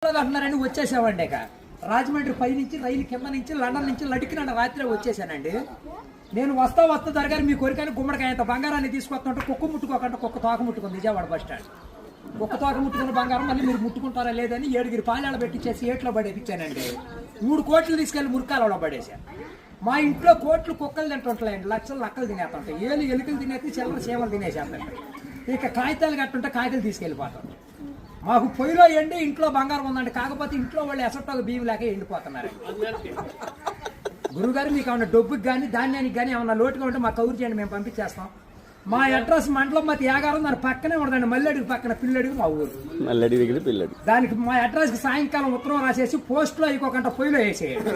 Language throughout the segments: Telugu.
అంటున్నారని వచ్చేసామండి. ఇక రాజమండ్రి పై నుంచి రైలు కింద నుంచి లండన్ నుంచి లడికిన రాత్రి వచ్చేసానండి. నేను వస్తా దొరగారు మీ కోరికని గుమ్మడికాయంత బంగారాన్ని తీసుకొస్తుంటే కుక్క ముట్టుకోకుండా కుక్క తోక ముట్టుకుంది విజయవాడ బస్ స్టాండ్. కుక్క తోక ముట్టుకున్న బంగారం మళ్ళీ మీరు ముట్టుకుంటారా లేదని 7 పాలాలు పెట్టించేసి ఏట్లో పడేపించానండి. 3 కోట్లు తీసుకెళ్లి మురికాలలో పడేశాను. మా ఇంట్లో కోట్లు కుక్కలు తింటుంటాయండి, లక్షలు లక్కలు తినేస్తుంటాయి, ఎలుకలు తినేసి చిల్లర సేవలు తినేసేస్తాయి. ఇక కాగితాలు కట్టుంటే కాగితాలు తీసుకెళ్ళిపోతాం. మాకు పొయ్యిలో ఎండి ఇంట్లో బంగారం ఉందండి, కాకపోతే ఇంట్లో వాళ్ళు ఎసట్టు బియ్యం లేక ఎండిపోతున్నారు. గురుగారు మీకు ఏమన్నా డబ్బుకి కానీ ధాన్యానికి కానీ ఏమన్నా లోటుగా ఉంటే మాకు కౌరు చేయండి, మేము పంపించేస్తాం. మా అడ్రస్ మండలం మతి యాగారం, దాని పక్కనే ఉండదండి, మల్లెడికి పక్కన పిల్లడికి మా ఊరు. మల్లెడి దగ్గర పిల్లడి దానికి మా అడ్రస్కి సాయంకాలం ఉత్తరం రాసేసి పోస్ట్లో ఇంకొకంట పొయ్యిలో వేసేయండి.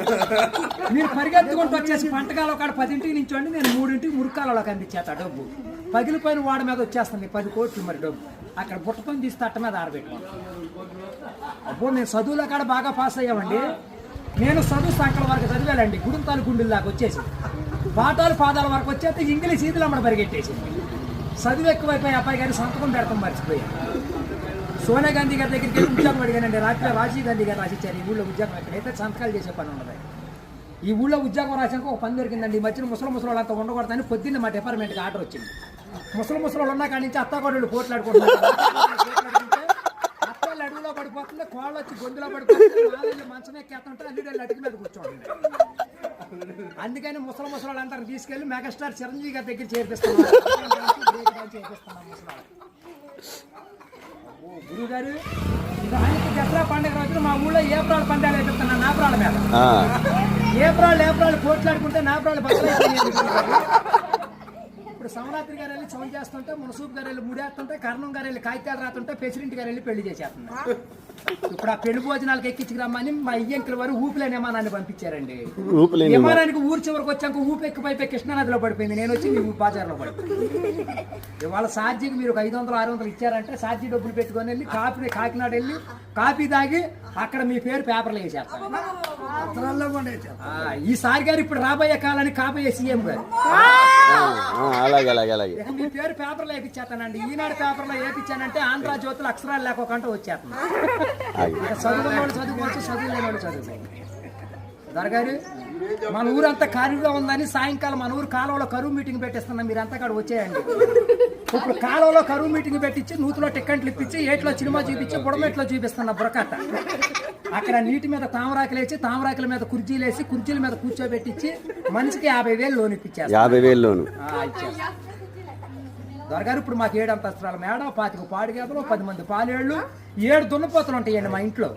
మీరు పరిగెత్తుకుంటూ వచ్చేసి పంటకాల ఒక 10ంటికి నుంచోండి, నేను 3ంటికి మురికాలలోకి అందించేస్తా డబ్బు. పగిలిపోయిన వాడి మీద వచ్చేస్తుంది 10 కోట్లు మరి డబ్బు. అక్కడ బుట్టకొని తీసి తట్ట మీద ఆరబెట్టుకోండి. అప్పుడు నేను చదువులో కాడ బాగా పాస్ అయ్యామండి. నేను చదువు సంకల వరకు చదివానండి, గుడుంతాలు గుండెల దాకా వచ్చేసి పాఠాలు పాదాల వరకు వచ్చేస్తే ఇంగ్లీష్ ఈదులు అమ్మడ పరిగెట్టేసింది. చదువు ఎక్కువైపోయి అబ్బాయి గారి సంతకం పెడతాం మర్చిపోయాను. సోనియా గాంధీ గారి దగ్గరికి వెళ్ళి ఉద్యోగం అడిగానండి. రాత్రి రాజీవ్ గాంధీ గారు రాసిచ్చారు, ఈ ఊళ్ళో ఉద్యోగం ఎక్కడైతే సంతకాలు చేసే పని ఉండదు. ఈ ఊళ్ళో ఉద్యోగం రాసాక ఒక పని దొరికిందండి. ఈ మధ్యన ముసలి వాళ్ళంతా ఉండకూడదని పొద్దున్న మా డిపార్ట్మెంట్కి ఆర్డర్ వచ్చింది. ముసలి వాళ్ళు ఉన్న కాడి నుంచి అత్తగోడలు పోట్లాడుకుంటున్నారు. అత్తలు అడుగులో పడిపోతుంది, కోళ్ళు వచ్చి గొంతులో పడిపోతుంది, మంచం ఎక్కేస్తుంటే అల్లుడు అడుగు మీద కూర్చోండి. అందుకని ముసలి వాళ్ళంతా తీసుకెళ్లి మెగాస్టార్ చిరంజీవి గారి దగ్గర చేర్పిస్తున్నాం. గురువు గారు ఆయనకి దసరా పండుగ రోజున మా ఊళ్ళో ఏప్రాల్ పందాలు వేపిస్తున్నాను. నాప్రాల మీద ఏప్రాల్ పోట్లాడుకుంటే నాప్రాలు బట్టలు. ఇప్పుడు సమరాత్రి గారు వెళ్ళి చౌన్ చేస్తుంటే, మునసూపు గారు వెళ్ళి ముడేస్తుంటే, కర్ణం గారు వెళ్ళి కాగితాలు రాస్తుంటే, ప్రెసిడెంట్ గారు వెళ్ళి పెళ్లి చేసేస్తున్నారు. ఇప్పుడు ఆ పెళ్లి భోజనాలకు ఎక్కించుకురమ్మని మా ఇయ్యంకుల వారు ఊపిలేని విమానాన్ని పంపించారండి. విమానానికి ఊరు చివరికి వచ్చాక ఊపి ఎక్కిపోయి కృష్ణానదిలో పడిపోయింది. నేను వచ్చి మీ బాజార్లో పడిపోయింది. ఇవాళ ఛార్జీకి మీరు 500-600 ఇచ్చారంటే ఛార్జీ డబ్బులు పెట్టుకొని వెళ్ళి కాకినాడ వెళ్ళి కాఫీ తాగి అక్కడ మీ పేరు పేపర్లు వేసేస్తాను. ఈసారి గారు ఇప్పుడు రాబోయే కాలానికి కాబోయే సీఎం గారు మీ పేరు పేపర్లో వేపించేస్తానండి. ఈనాడు పేపర్లో వేపించానంటే ఆంధ్రజ్యోతులు అక్షరాలు లేకోకుండా వచ్చేస్తాను. చదువుకున్న వాళ్ళు చదువుకోవచ్చు, చదువులేని వాళ్ళు చదువుకోవచ్చు. దొరగారు మన ఊరంతా ఖాళీగా ఉందని సాయంకాలం మన ఊరు కాలువలో కరువు మీటింగ్ పెట్టిస్తున్నాం. మీరంతా అక్కడ వచ్చేయండి. ఇప్పుడు కాలువలో కరువు మీటింగ్ పెట్టించి నూతులో టిక్కెట్లు ఇప్పించి ఏట్లో సినిమా చూపించి బుడమెట్లో చూపిస్తున్నా బురకట్ట. అక్కడ నీటి మీద తామరాకులు వేసి తామరాకుల మీద కుర్చీలు వేసి కుర్చీల మీద కూర్చోబెట్టించి మనిషికి 50,000 లోన్ ఇప్పించారు. 50,000 లోను దొరగారు ఇప్పుడు మాకు 7 అంతస్తుల మేడ, 25 పాడి గేదలు, 10 మంది పాలేళ్ళు, 7 దున్నపోతలు ఉంటాయండి మా ఇంట్లో.